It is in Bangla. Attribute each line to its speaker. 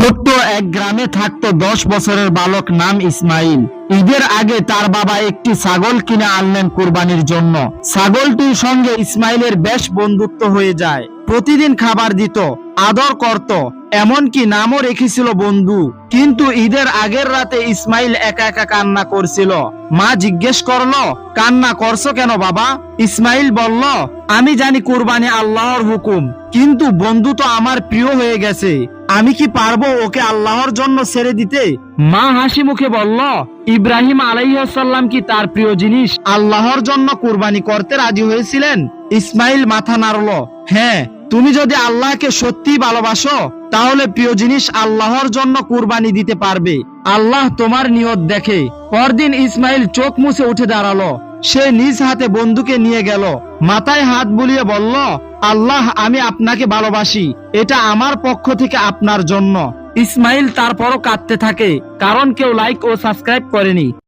Speaker 1: ছোট্ট এক গ্রামে থাকতো 10 বছরের বালক নাম ইসমাইল। ঈদের আগে তার বাবা একটি ছাগল কিনে আনলেন কুরবানির জন্য। ছাগলটির সঙ্গে ইসমাইলের বেশ বন্ধুত্ব হয়ে যায়। প্রতিদিন খাবার দিত, আদর করত, এমনকি নামও রেখেছিল বন্ধু। কিন্তু ঈদের আগের রাতে ইসমাইল একা একা কান্না করছিল। মা জিজ্ঞেস করলো, কান্না করছো কেন বাবা? ইসমাইল বলল, আমি জানি কুরবানি আল্লাহর হুকুম, কিন্তু বন্ধু তো আমার প্রিয় হয়ে গেছে। আমি কি পারবো ওকে আল্লাহর জন্য ছেড়ে দিতে? মা হাসি মুখে বলল, ইব্রাহিম আলাইহিস সালাম কি তার প্রিয় জিনিস আল্লাহর জন্য কুরবানি করতে রাজি হয়েছিলেন? ইসমাইল মাথা নাড়ল। হ্যাঁ, তুমি যদি আল্লাহকে সত্যি ভালোবাসো তাহলে প্রিয় জিনিস আল্লাহর জন্য কুরবানি দিতে পারবে। আল্লাহ তোমার নিয়ত দেখে। পরদিন ইসমাইল চোখ মুছে উঠে দাঁড়ালো। সে নিজ হাতে বন্ধুকে নিয়ে গেল, মাথায় হাত বুলিয়ে বলল, আল্লাহ, আমি আপনাকে ভালোবাসি, এটা আমার পক্ষ থেকে আপনার জন্য। ইসমাইল তারপরও কাঁদতে থাকে, কারণ কেউ লাইক ও সাবস্ক্রাইব করেনি।